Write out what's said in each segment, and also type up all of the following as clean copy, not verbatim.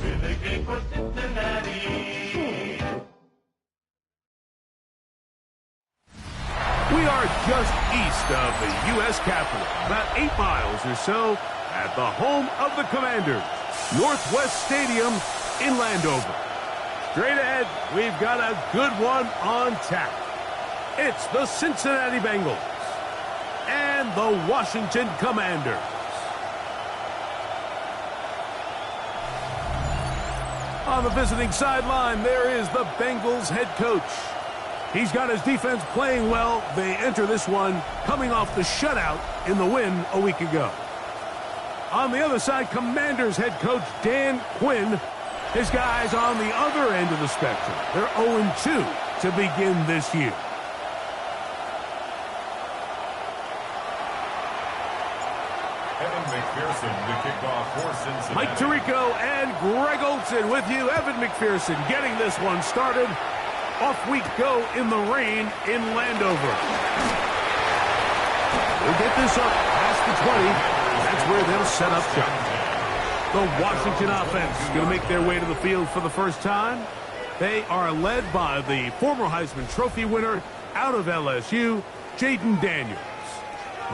With a kick for Cincinnati. We are just east of the U.S. Capitol, about 8 miles or so, at the home of the Commanders, Northwest Stadium in Landover. Straight ahead, we've got a good one on tap. It's the Cincinnati Bengals and the Washington Commanders. On the visiting sideline, there is the Bengals head coach. He's got his defense playing well. They enter this one coming off the shutout in the win a week ago. On the other side, Commanders head coach Dan Quinn. His guys on the other end of the spectrum. They're 0-2 to begin this year. Mike Tirico and Greg Olson with you. Evan McPherson getting this one started. Off we go in the rain in Landover. We'll get this up past the 20. That's where they'll set up shop. The Washington offense is going to make their way to the field for the first time. They are led by the former Heisman Trophy winner out of LSU, Jaden Daniels.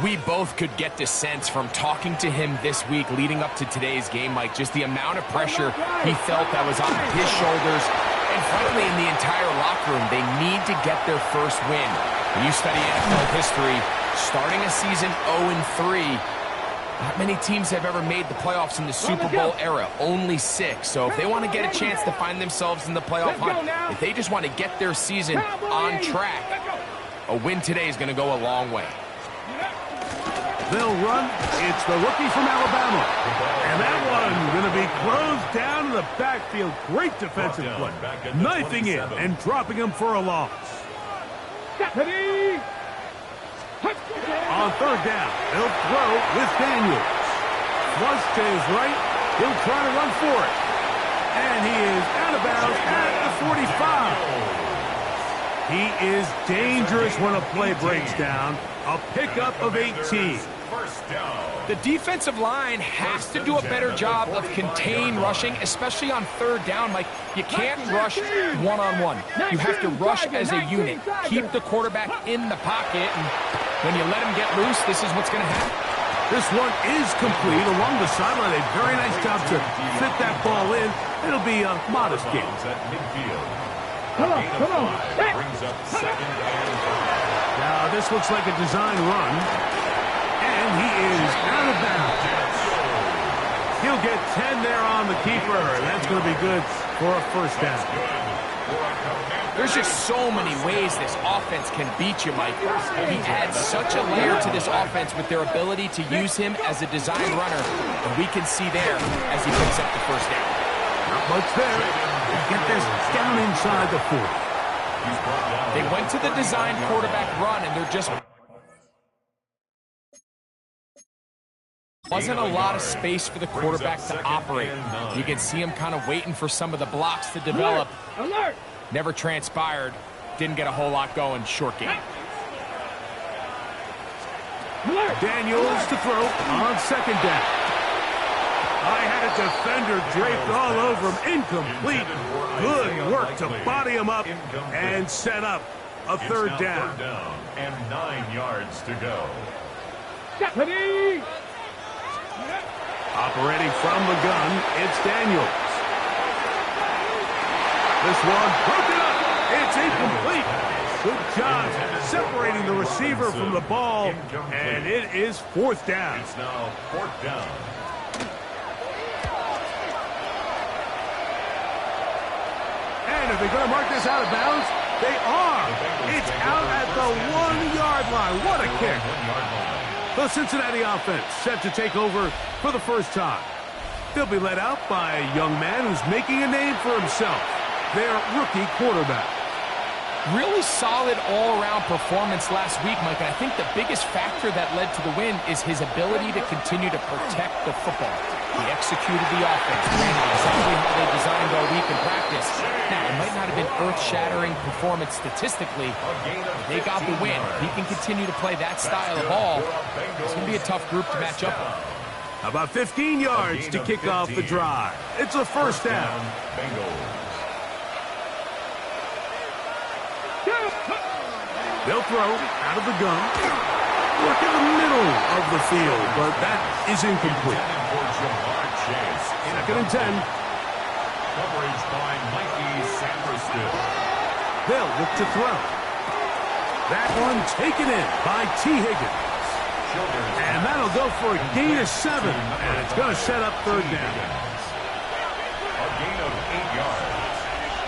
We both could get the sense from talking to him this week leading up to today's game, Mike, just the amount of pressure he felt that was on his shoulders. And frankly, in the entire locker room, they need to get their first win. When you study NFL history, starting a season 0-3, not many teams have ever made the playoffs in the Super Bowl era, only 6. So if they want to get a chance to find themselves in the playoff hunt, if they just want to get their season on track, a win today is going to go a long way. They'll run. It's the rookie from Alabama. And that one going to be closed down in the backfield. Great defensive play. Knifing in and dropping him for a loss. On third down, they'll throw with Daniels. Flush to his right. He'll try to run for it. And he is out of bounds at the 45. He is dangerous when a play breaks down. A pickup of 18. The defensive line has to do a better job of contain rushing, especially on third down. Like, you can't rush one-on-one. You have to rush as a unit. Keep the quarterback in the pocket, and when you let him get loose, this is what's going to happen. This one is complete along the sideline. A very nice job to fit that ball in. It'll be a modest game. Come on. Brings up second and 5. Now, this looks like a design run. And he is out of bounds. He'll get 10 there on the keeper. That's going to be good for a first down. There's just so many ways this offense can beat you, Mike. He adds such a layer to this offense with their ability to use him as a design runner. And we can see there as he picks up the first down. Not much there. Get this down inside the 40. They went to the design quarterback run, and they're just... wasn't a lot of space for the quarterback to operate. You can see him kind of waiting for some of the blocks to develop. Alert! Never transpired. Didn't get a whole lot going. Short game. Alert! Daniels to throw on second down. I had a defender draped all over him. Incomplete. Good work to body him up and set up a third down. And 9 yards to go. Deputy! Operating from the gun, it's Daniels. This one broken up. It's incomplete. Good job separating the receiver from the ball, and it is fourth down. It's now fourth down. And are they going to mark this out of bounds? They are. It's out at the 1-yard line. What a kick. The Cincinnati offense set to take over for the first time. They'll be led out by a young man who's making a name for himself, their rookie quarterback. Really solid all-around performance last week, Mike. And I think the biggest factor that led to the win is his ability to continue to protect the football. He executed the offense, ran exactly how they designed all week in practice. Now, it might not have been earth-shattering performance statistically, but they got the win. If he can continue to play that style of ball, it's going to be a tough group to match up with. About 15 yards to kick off the drive. It's a first down. They'll throw out of the gun. Look in the middle of the field, but that is incomplete. Second and 10. Coverage by Mikey Sanderson. They'll look to throw. That one taken in by T. Higgins. And that'll go for a gain of 7, and it's going to set up third down. A gain of 8 yards.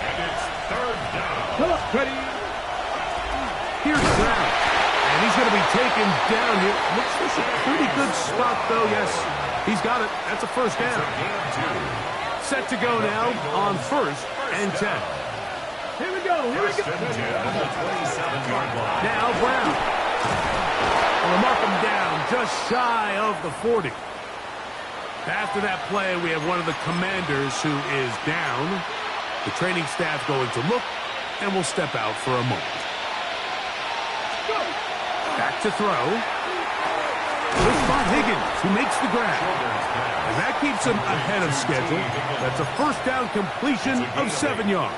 And it's third down. Ready. Here's Brown, and he's going to be taken down here. Looks like a pretty good spot, though. Yes, he's got it. That's a first down. Set to go now on first and 10. Here we go. Here we go. Now Brown. We'll mark him down just shy of the 40. After that play, we have one of the commanders who is down. The training staff going to look, and will step out for a moment. Back to throw. We'll spot Higgins, who makes the grab. And that keeps him ahead of schedule. That's a first down completion of 7 yards.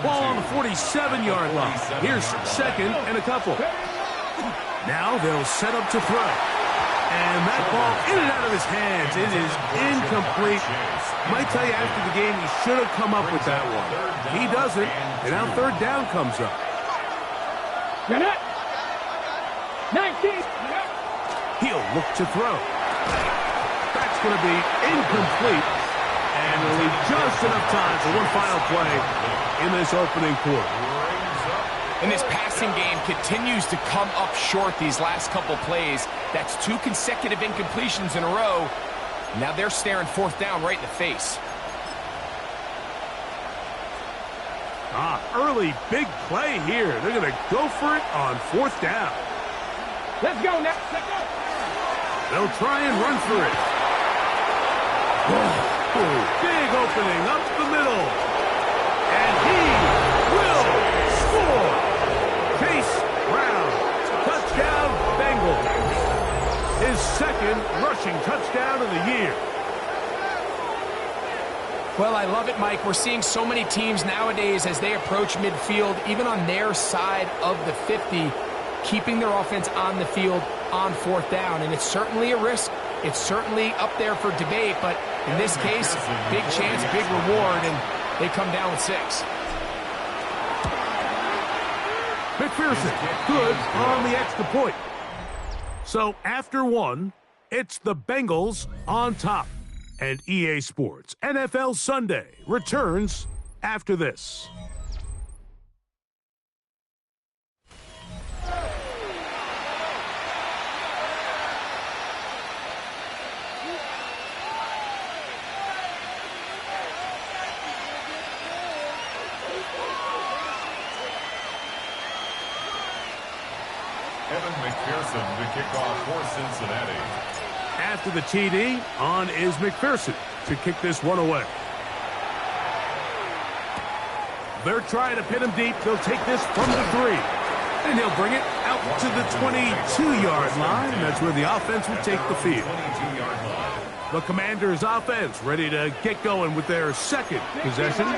Ball on the 47-yard line. Here's second and a couple. Now they'll set up to throw. And that ball in and out of his hands. It is incomplete. Might tell you after the game he should have come up with that one. He doesn't, and now third down comes up. Get it. 19. He'll look to throw. That's going to be incomplete. And it'll leave just enough time for one final play in this opening quarter. And this passing game continues to come up short these last couple plays. That's 2 consecutive incompletions in a row. Now they're staring fourth down right in the face. Early big play here. They're going to go for it on fourth down. Let's go now. They'll try and run for it. Big opening up the middle. And he will score. Chase Brown. Touchdown, Bengals. His second rushing touchdown of the year. Well, I love it, Mike. We're seeing so many teams nowadays as they approach midfield, even on their side of the 50, keeping their offense on the field on fourth down. And it's certainly a risk. It's certainly up there for debate, but in this case, big chance, big reward, and they come down with 6. McPherson, good on the extra point. So after 1, it's the Bengals on top. And EA Sports NFL Sunday returns after this. Evan McPherson to kick off for Cincinnati. After the TD, on is McPherson to kick this one away. They're trying to pin him deep. They'll take this from the 3. And he'll bring it out to the 22-yard line. That's where the offense will take the field. The Commanders' offense ready to get going with their second possession.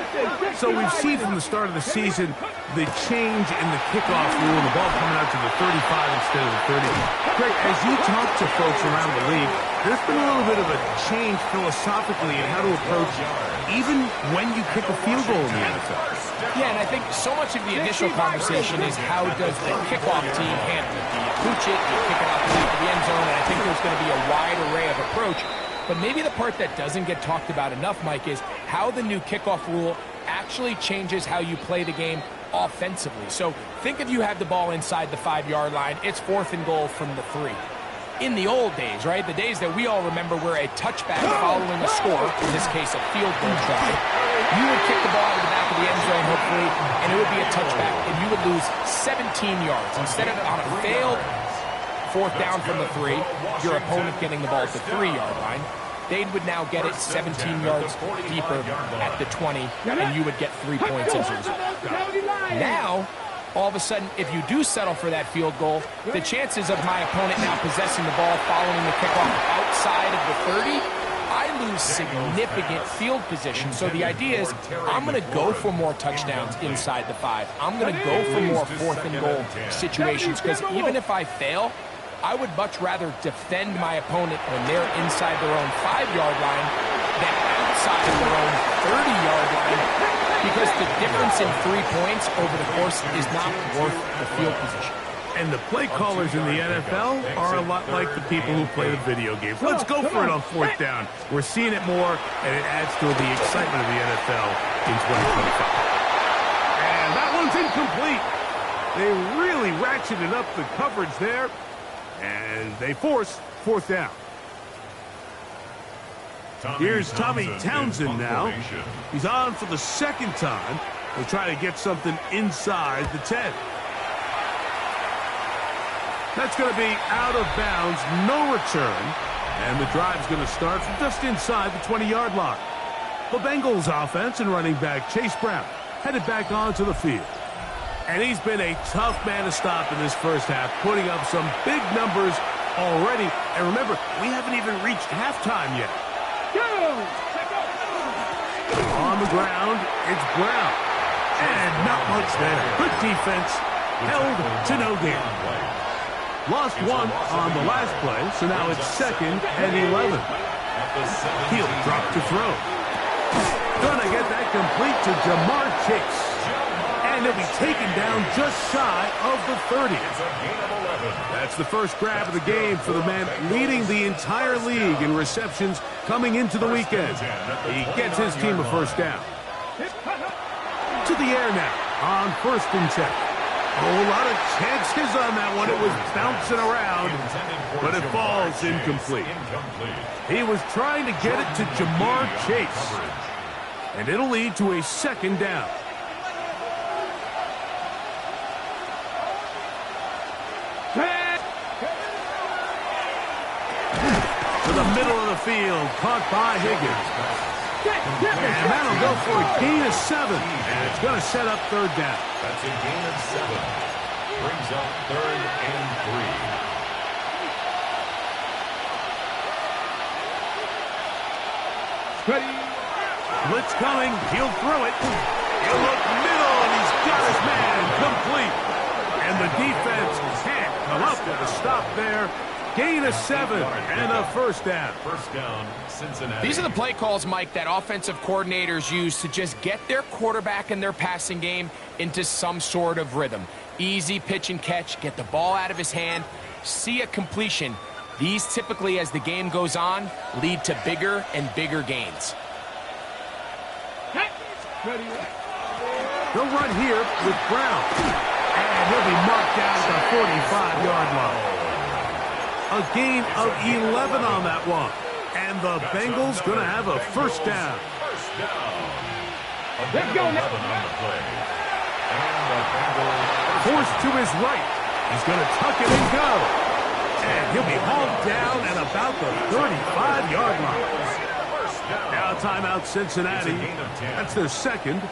So we've seen from the start of the season the change in the kickoff rule, the ball coming out to the 35 instead of the 30. Greg, as you talk to folks around the league, there's been a little bit of a change philosophically in how to approach even when you kick a field goal in the NFL. Yeah, and I think so much of the initial conversation is how does the kickoff team handle it? Do you pooch it? Do you kick it out to the end zone? And I think there's going to be a wide array of approach. But maybe the part that doesn't get talked about enough, Mike, is how the new kickoff rule actually changes how you play the game offensively. So think if you have the ball inside the 5-yard line, it's 4th and goal from the 3. in the old days, right? The days that we all remember where a touchback following a score, in this case a field goal try, you would kick the ball out of the back of the end zone, hopefully, and it would be a touchback, and you would lose 17 yards. Instead of on a failed fourth down from the 3, your opponent getting the ball at the 3-yard line, they would now get it 17 yards deeper at the 20, and you would get 3 points as a result. Now, all of a sudden, if you do settle for that field goal, the chances of my opponent now possessing the ball following the kickoff outside of the 30, I lose significant field position. So the idea is I'm going to go for more touchdowns inside the 5. I'm going to go for more fourth and goal situations, because even if I fail, I would much rather defend my opponent when they're inside their own 5-yard line than outside of their own 30-yard line, because the difference in 3 points over the course is not worth the field position. And the play callers in the NFL are a lot like the people who play the video games. Let's go for it on fourth down. We're seeing it more, and it adds to the excitement of the NFL in 2025. And that one's incomplete. They really ratcheted up the coverage there, and they force fourth down. Here's Tommy Townsend now. He's on for the second time. They'll try to get something inside the 10. That's going to be out of bounds, no return. And the drive's going to start from just inside the 20-yard line. The Bengals offense and running back Chase Brown headed back onto the field. And he's been a tough man to stop in this first half, putting up some big numbers already. And remember, we haven't even reached halftime yet. On the ground, it's Brown. And not much there. Good defense, held to no gain. Lost one on the last play, so now it's 2nd and 11. He'll drop to throw. Gonna get that complete to Jamar Chase. And he'll be taken down just shy of the 30. That's the first grab of the game for the man leading the entire league in receptions coming into the weekend. He gets his team a first down. To the air now on 1st and 10. A whole lot of chances on that one. It was bouncing around, but it falls incomplete. He was trying to get it to Jamar Chase, and it'll lead to a 2nd down. To the middle of the field, caught by Higgins. And that'll go for a gain of 7, and it's going to set up 3rd down. That's a gain of 7. Brings up 3rd and 3. Ready. Blitz coming. He'll throw it. He'll look middle, and he's got his man complete. And the defense can't come up with a stop there. Gain of 7 and a first down. First down, Cincinnati. These are the play calls, Mike, that offensive coordinators use to just get their quarterback and their passing game into some sort of rhythm. Easy pitch and catch, get the ball out of his hand, see a completion. These typically, as the game goes on, lead to bigger and bigger gains. They'll run here with Brown. And he'll be marked down at the 45-yard line. A gain of 11 on that one. And the Bengals going to have a first down. First down. Let's go now. Forced to his right. He's going to tuck it and go. And he'll be hauled down at about the 35-yard line. Now timeout Cincinnati. That's their 2nd,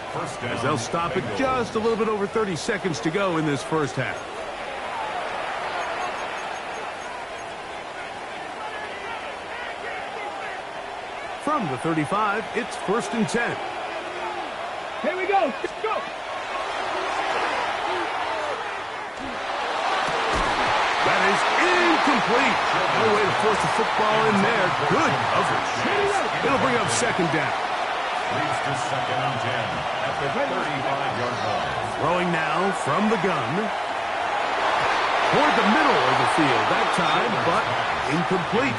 as they'll stop it just a little bit over 30 seconds to go in this first half. From the 35, it's 1st and 10. Here we go. Let's go. That is incomplete. No way to force the football in there. Good coverage. It'll bring up 2nd down. Leads to 2nd and 10 at the 35-yard line. Throwing now from the gun. Toward the middle of the field that time, but incomplete.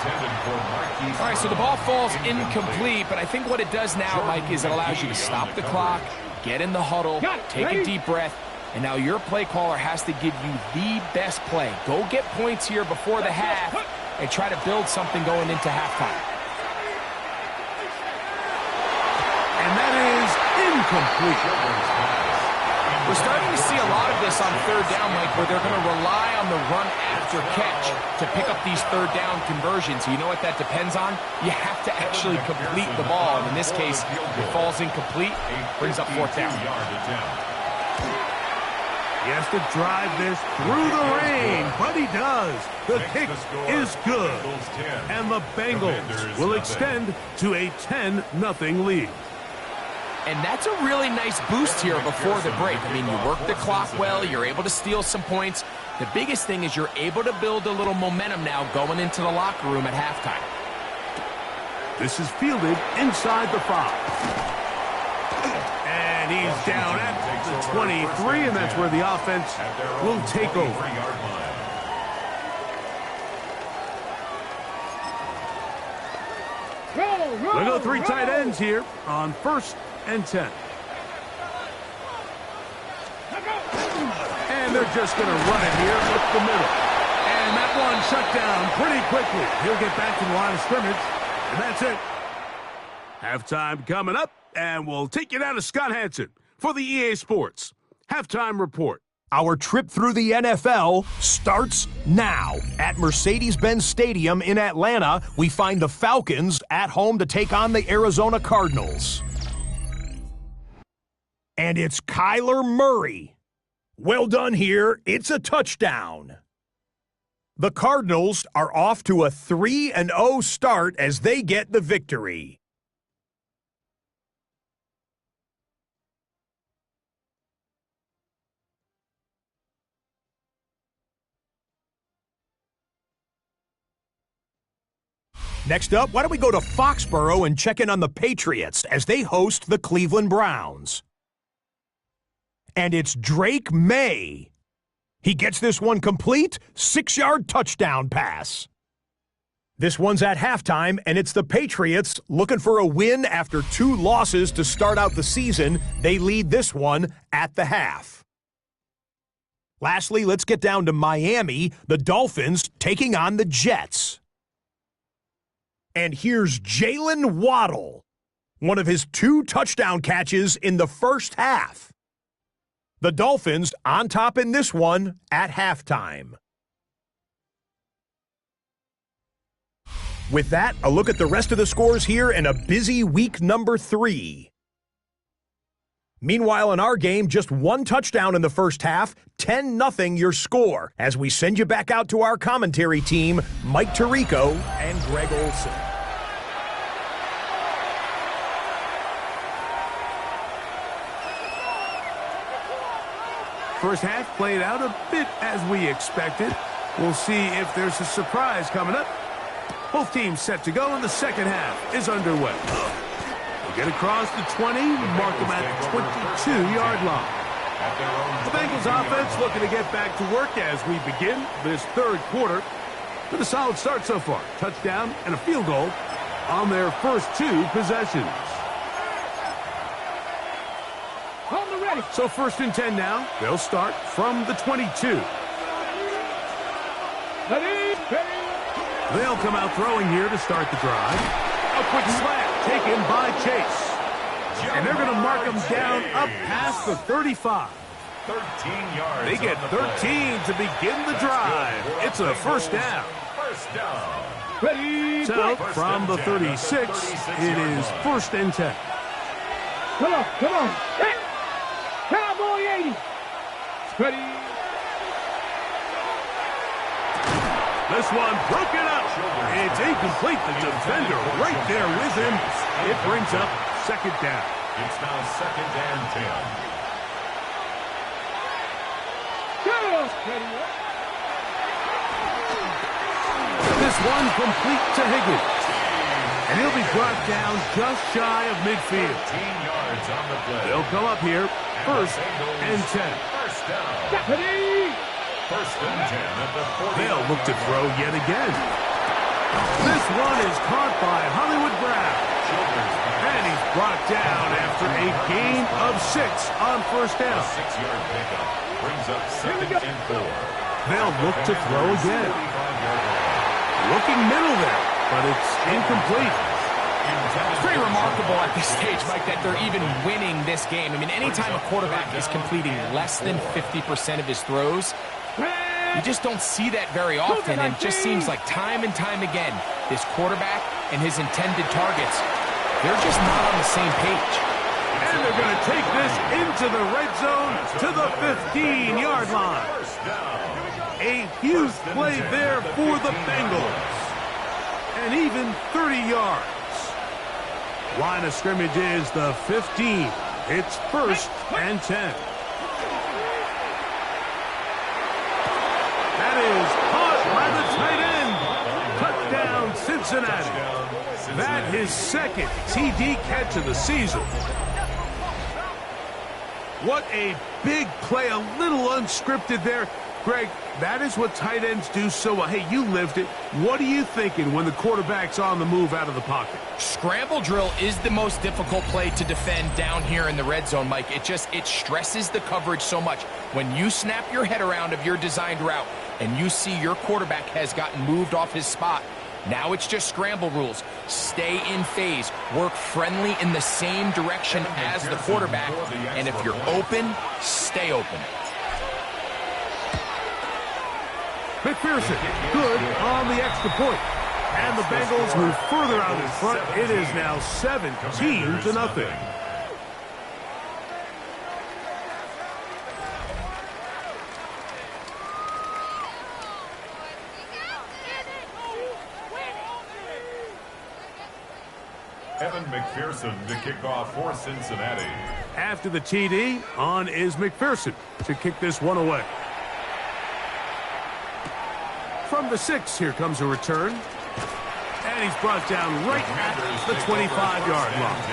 All right, so the ball falls incomplete, but I think what it does now, Mike, is it allows you to stop the clock, get in the huddle, take a deep breath, and now your play caller has to give you the best play. Go get points here before the half, and try to build something going into halftime. And that is incomplete. We're starting to see a lot of this on third down, Mike, where they're going to rely on the run after catch to pick up these third down conversions. You know what that depends on? You have to actually complete the ball. And in this case, it falls incomplete, brings up fourth down. He has to drive this through the rain, but he does. The kick is good. And the Bengals will extend to a 10-0 lead. And that's a really nice boost here before the break. I mean, you work the clock well, you're able to steal some points. The biggest thing is you're able to build a little momentum now going into the locker room at halftime. This is fielded inside the 5. And he's down at the 23, and that's where the offense will take over. We'll go 3 tight ends here on 1st and 10. And they're just going to run it here up the middle. And that one shut down pretty quickly. He'll get back to the line of scrimmage, and that's it. Halftime coming up, and we'll take you down to Scott Hansen for the EA Sports Halftime Report. Our trip through the NFL starts now. At Mercedes-Benz Stadium in Atlanta, we find the Falcons at home to take on the Arizona Cardinals. And it's Kyler Murray. Well done here. It's a touchdown. The Cardinals are off to a 3-0 start as they get the victory. Next up, why don't we go to Foxborough and check in on the Patriots as they host the Cleveland Browns. And it's Drake May. He gets this one complete, 6-yard touchdown pass. This one's at halftime, and it's the Patriots looking for a win after 2 losses to start out the season. They lead this one at the half. Lastly, let's get down to Miami, the Dolphins taking on the Jets. And here's Jalen Waddle, one of his 2 touchdown catches in the first half. The Dolphins on top in this one at halftime. With that, a look at the rest of the scores here in a busy week number 3. Meanwhile, in our game, just 1 touchdown in the first half, 10-0 your score, as we send you back out to our commentary team, Mike Tirico and Greg Olson. First half played out a bit as we expected. We'll see if there's a surprise coming up. Both teams set to go, and the second half is underway. We'll get across the 20, mark them at the 22-yard line. The Bengals offense looking to get back to work as we begin this third quarter with a solid start so far. Touchdown and a field goal on their first 2 possessions. So 1st and 10 now. They'll start from the 22. They'll come out throwing here to start the drive. A quick slant taken by Chase. And they're going to mark him down up past the 35. 13 yards. They get 13 to begin the drive. It's a first down. First down. So from the 36, it is 1st and 10. Come on, come on. Hey. Cowboy 80. Ready. This one broken up. It's incomplete. The defender right there with him. It brings up 2nd down. It's now 2nd and 10. This one complete to Higgins. And he'll be brought down just shy of midfield. 15 yards on the play. They'll come up here 1st and 10. First down. Ready. 1st and 10 at the 40. They'll look to throw yet again. This one is caught by Hollywood Brown. And he's brought down after a gain of 6 on 1st down. A 6-yard pickup brings up 2nd and 4. They'll look to throw again. Looking middle there, but it's incomplete. It's pretty remarkable at this stage, Mike, that they're even winning this game. I mean, anytime a quarterback is completing less than 50% of his throws, you just don't see that very often, and it just seems like time and time again, this quarterback and his intended targets, they're just not on the same page. And they're going to take this into the red zone to the 15-yard line. A huge play there for the Bengals. And even 30 yards. Line of scrimmage is the 15. It's 1st and 10. That is caught by the tight end. Touchdown, Cincinnati. That is second TD catch of the season. What a big play, a little unscripted there. Greg, that is what tight ends do so well. Hey, you lived it. What are you thinking when the quarterback's on the move out of the pocket? Scramble drill is the most difficult play to defend down here in the red zone, Mike. It stresses the coverage so much. When you snap your head around of your designed route and you see your quarterback has gotten moved off his spot, now it's just scramble rules. Stay in phase. Work friendly in the same direction as the quarterback. And if you're open, stay open. McPherson, good on the extra point. And the Bengals move further out in front. It is now 17-0. Evan McPherson to kick off for Cincinnati. After the TD, on is McPherson to kick this one away. From the 6, here comes a return. And he's brought down right at the 25-yard line.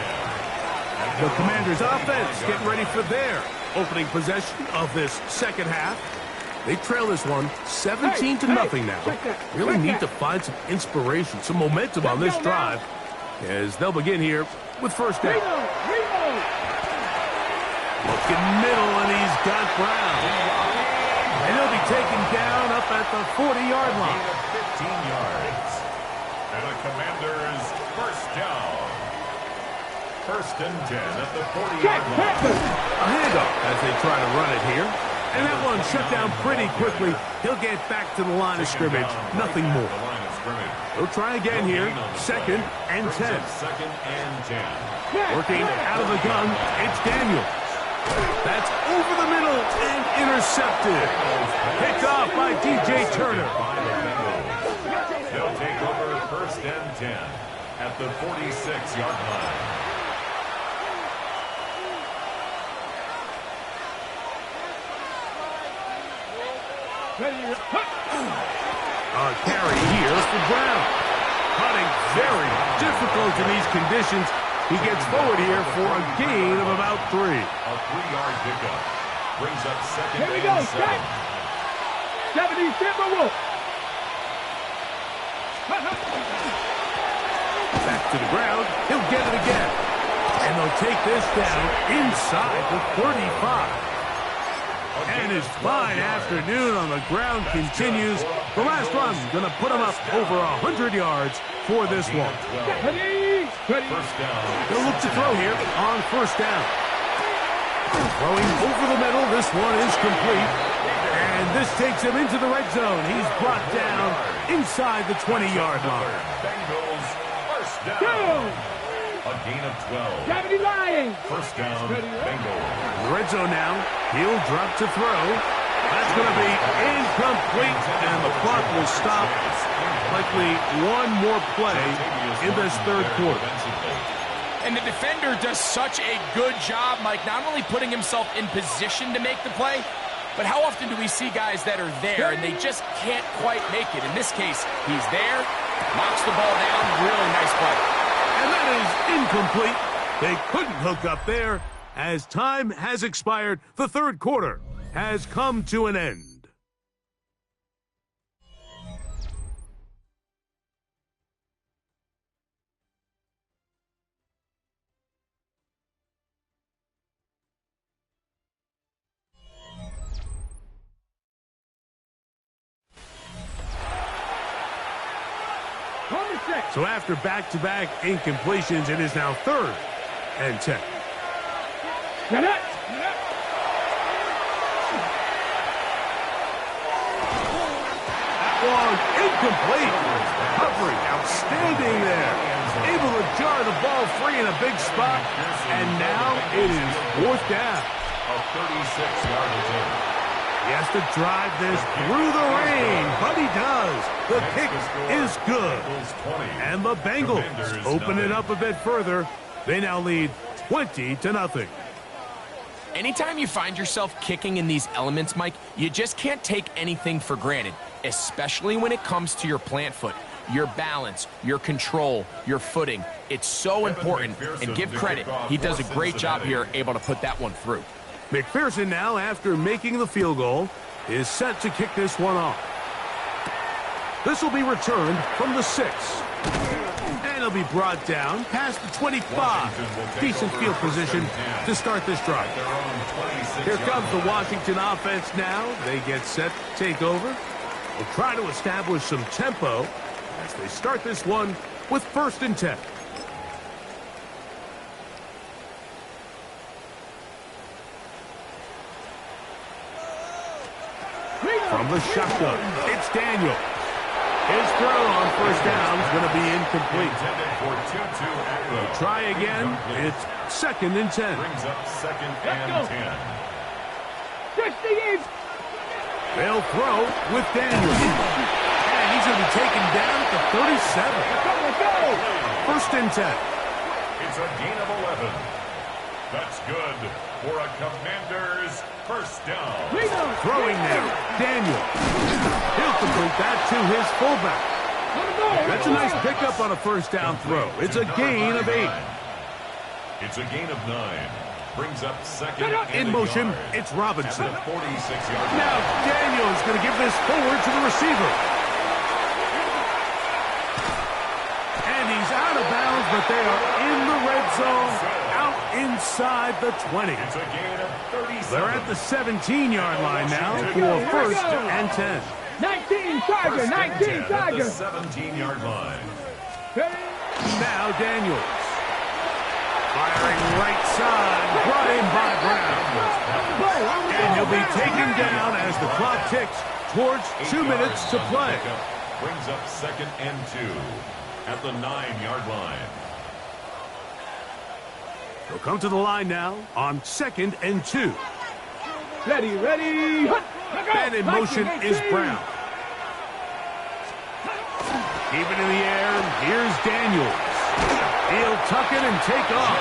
The Commanders' offense getting ready for their opening possession of this second half. They trail this one 17-0 now. Really need to find some inspiration, some momentum on this drive as they'll begin here with first down. Looking middle, and he's got Brown. And he'll be taken down up at the 40-yard line. 15 yards. And the Commanders first down. 1st and 10 at the 40-yard line. A handoff as they try to run it here. And that one shut down pretty quickly. He'll get back to the line of scrimmage. Nothing more. He'll try again here. 2nd and 10. 2nd and 10. Working out of the gun, it's Daniels. That's over the middle and intercepted. Picked off by DJ Turner. They'll take over 1st and 10 at the 46-yard line. A carry here for Brown. Cutting very difficult in these conditions. He gets forward here for a gain of about 3. A 3-yard pickup. Brings up 2nd Here we go, and 7. 70 Timberwolf. Back to the ground. He'll get it again. And they'll take this down inside the 35. And his fine afternoon on the ground continues. The last run going to put him up over 100 yards for this one. First down. They'll look to throw here on 1st down. Throwing over the middle. This one is complete. And this takes him into the red zone. He's brought down inside the 20-yard line. Bengals first down. A gain of 12. Gravity lying. First down, Bengals. Red zone now. He'll drop to throw. That's going to be incomplete, and the clock will stop. Likely one more play in this 3rd quarter. And the defender does such a good job, Mike, not only putting himself in position to make the play, but how often do we see guys that are there and they just can't quite make it? In this case, he's there, knocks the ball down, really nice play. And that is incomplete. They couldn't hook up there. As time has expired, the 3rd quarter has come to an end. So after back-to-back incompletions, it is now 3rd and 10. That one incomplete. Recovery outstanding there. Able to jar the ball free in a big spot. And now it is 4th down. A 36-yard attempt. He has to drive this through the rain, but he does. The kick is good. And the Bengals open it up a bit further. They now lead 20-0. Anytime you find yourself kicking in these elements, Mike, you just can't take anything for granted, especially when it comes to your plant foot, your balance, your control, your footing. It's so important, and give credit. He does a great job here, able to put that one through. McPherson now, after making the field goal, is set to kick this one off. This will be returned from the 6. And it'll be brought down past the 25. Decent field position to start this drive. Here comes the Washington offense now. They get set to take over. They'll try to establish some tempo as they start this one with 1st and 10. From the shotgun, it's Daniel. His throw on 1st down is going to be incomplete. Try again. It's 2nd and 10. Brings up 2nd and 10. They'll throw with Daniel. And he's going to be taken down at the 37. 1st and 10. It's a gain of 11. That's good for a Commanders' 1st down. Throwing now, Daniel. He'll complete that to his fullback. That's a nice pickup on a 1st down throw. It's a gain of 8. It's a gain of 9. Brings up 2nd and in motion, yard. it's Robinson. 46-yard Now Daniel's going to give this forward to the receiver. And he's out of bounds, but they are in the red zone, out inside the 20. It's a gain of 37. They're at the 17-yard line now for 1st and 10. 19 Tiger, 19 Tiger. 17-yard line. Now Daniels. Firing right side, brought in by Brown. And he'll be taken down as the clock ticks towards 2 minutes to play. Brings up 2nd and 2 at the 9-yard line. He'll come to the line now on 2nd and 2. Ready. And in motion is Brown. Keep it in the air, and here's Daniels. He'll tuck it and take off.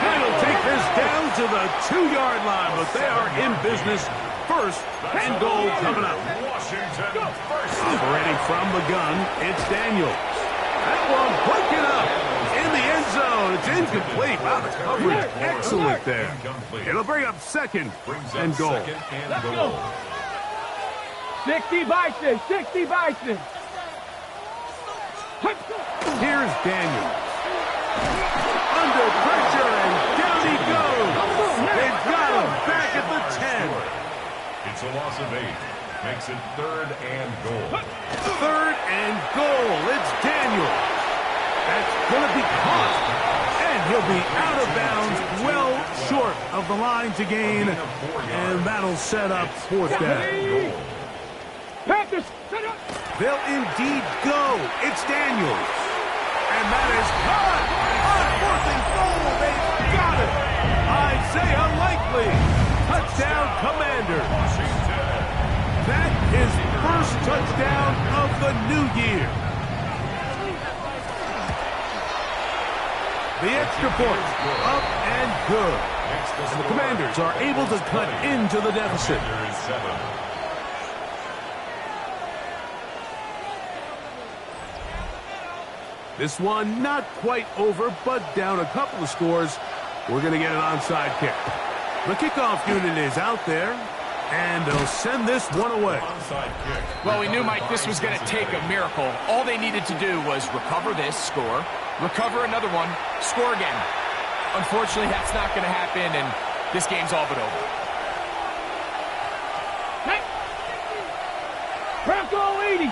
And he'll take this down to the 2-yard line, but they are in business. 1st and goal coming up. Washington first. Operating from the gun, it's Daniels. That one broken up in the end zone. It's incomplete. Wow, the coverage excellent there. It'll bring up 2nd and goal. 2nd and goal. 60 Bison. Here's Daniels. Under pressure, and down he goes. They've got him back at the 10. It's a loss of 8. Makes it 3rd and goal. 3rd and goal. It's Daniels. That's going to be caught. And he'll be out of bounds, well short of the line to gain. And that'll set up 4th down. Panthers, They'll indeed go. It's Daniels. And that is caught. On 4th and goal. They've got it. Isaiah Likely. Touchdown, Commanders. That is 1st touchdown of the new year. The extra point, up and good. And the Commanders are able to cut into the deficit. This one not quite over, but down a couple of scores. We're going to get an onside kick. The kickoff unit is out there, and they'll send this one away. Well, we knew, Mike, this was going to take a miracle. All they needed to do was recover this, score, recover another one, score again. Unfortunately, that's not going to happen, and this game's all but over. Bronco 80.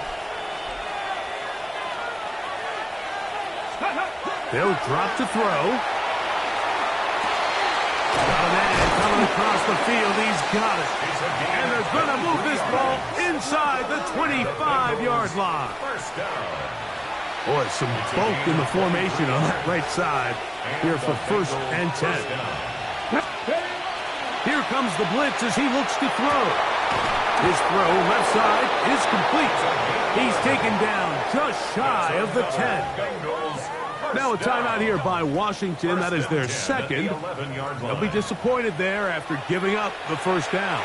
They'll drop to throw. Got a man coming across the field. He's got it. And they're going to move this ball inside the 25-yard line. First down. Boy, some bulk in the formation on that right side here for 1st and 10. Here comes the blitz as he looks to throw. His throw left side is complete. He's taken down just shy of the 10. Now a timeout here by Washington. That is their second. They'll be disappointed there after giving up the first down.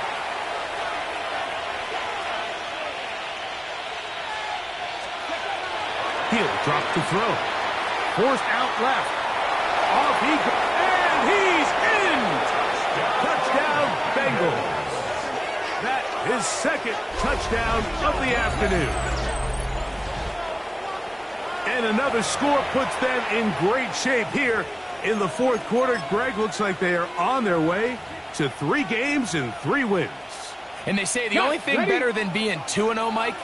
He'll drop to throw. Forced out left. Off he goes. And he's in! Touchdown, Bengals. That is second touchdown of the afternoon. And another score puts them in great shape here in the fourth quarter. Greg, looks like they are on their way to 3 games and 3 wins. And they say the only thing better than being 2-0, Mike,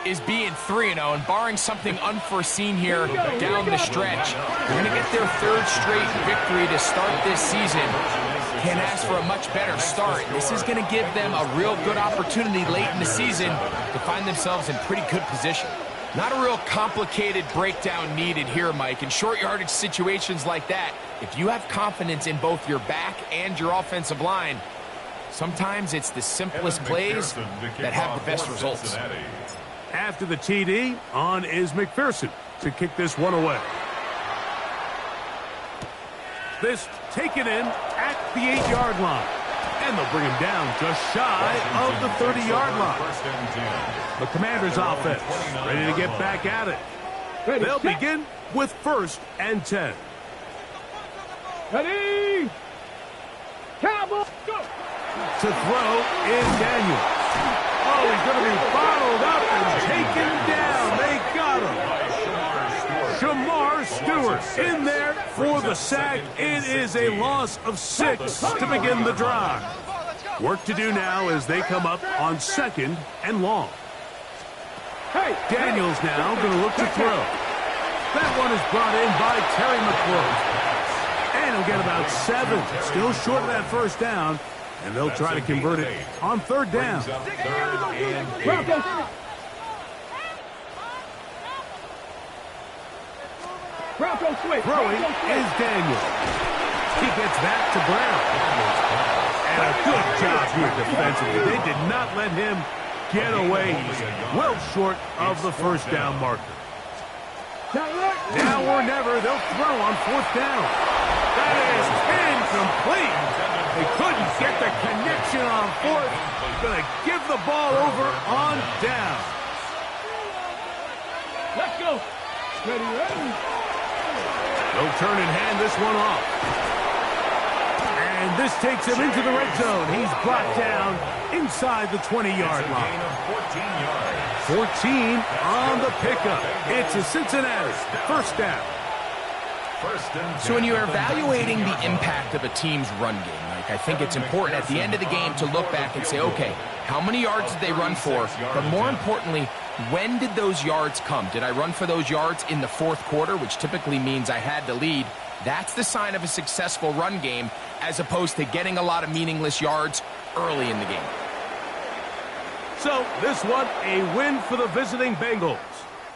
is being 3-0, and barring something unforeseen here down the stretch, they're going to get their 3rd straight victory to start this season. Can't ask for a much better start. This is going to give them a real good opportunity late in the season to find themselves in pretty good position. Not a real complicated breakdown needed here, Mike. In short yardage situations like that, if you have confidence in both your back and your offensive line, sometimes it's the simplest plays that have the best results. After the TD, on is McPherson to kick this one away. This taken in at the 8-yard line. And they'll bring him down just shy of the 30-yard line. The Commanders' offense ready to get back at it. They'll begin with 1st and 10. Ready? Cowboys, go! To throw is Daniels. Oh, he's going to be bottled up and taken down. They got him. Shamar Stewart in there for the sack. It is a loss of 6 to begin the drive. Work to do now as they come up on 2nd and long. Daniels now going to look to throw. That one is brought in by Terry McClure. And he'll get about 7. Still short of that first down. And they'll try to convert it on 3rd down. Throwing is Daniel. He gets that to Brown. And a good job here defensively. They did not let him get away. He's well short of the first down marker. Now or never, they'll throw on 4th down. That is incomplete. They couldn't get the connection on 4th. Going to give the ball over on down. Let's go. Ready. They'll turn and hand this one off. And this takes him into the red zone. He's brought down inside the 20-yard line. 14 on the pickup. It's a Cincinnati 1st down. So when you're evaluating the impact of a team's run game, Mike, I think it's important at the end of the game to look back and say, okay, how many yards did they run for? But more importantly, when did those yards come? Did I run for those yards in the 4th quarter, which typically means I had the lead? That's the sign of a successful run game, as opposed to getting a lot of meaningless yards early in the game. So this one, a win for the visiting Bengals.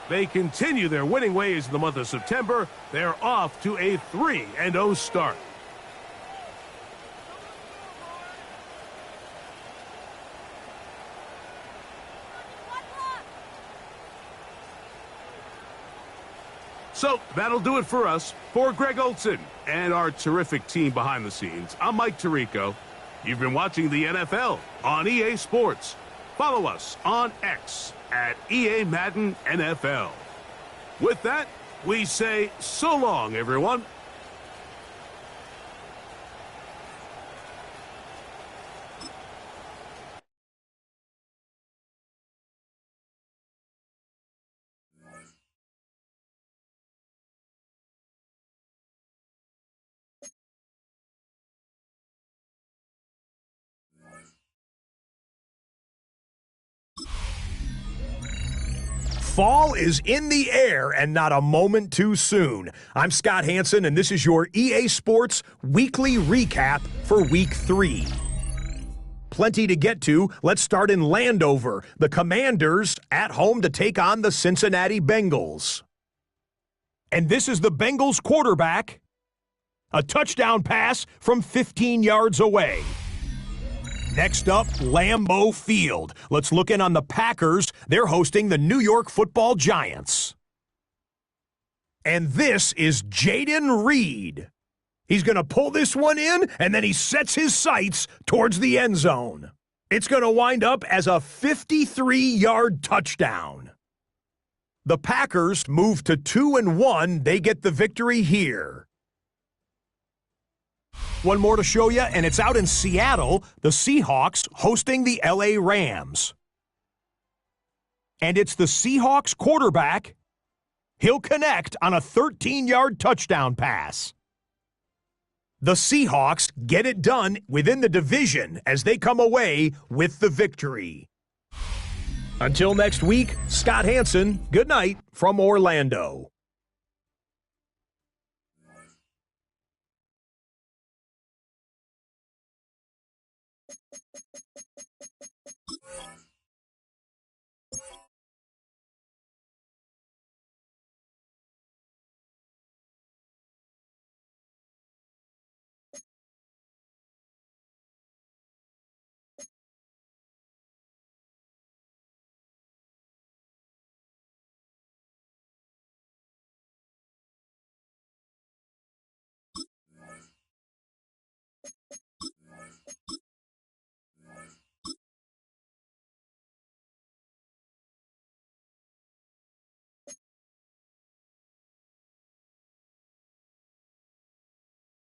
They continue their winning ways in the month of September. They're off to a 3-0 start. So that'll do it for us. For Greg Olson and our terrific team behind the scenes, I'm Mike Tirico. You've been watching the NFL on EA Sports. Follow us on X at EA Madden NFL. With that, we say so long, everyone. Fall is in the air and not a moment too soon. I'm Scott Hansen, and this is your EA Sports Weekly Recap for Week 3. Plenty to get to. Let's start in Landover. The Commanders at home to take on the Cincinnati Bengals. And this is the Bengals quarterback. A touchdown pass from 15 yards away. Next up, Lambeau Field. Let's look in on the Packers. They're hosting the New York Football Giants. And this is Jaden Reed. He's going to pull this one in, and then he sets his sights towards the end zone. It's going to wind up as a 53-yard touchdown. The Packers move to 2-1. They get the victory here. One more to show you, and it's out in Seattle, the Seahawks hosting the LA Rams. And it's the Seahawks quarterback. He'll connect on a 13-yard touchdown pass. The Seahawks get it done within the division as they come away with the victory. Until next week, Scott Hansen, good night from Orlando.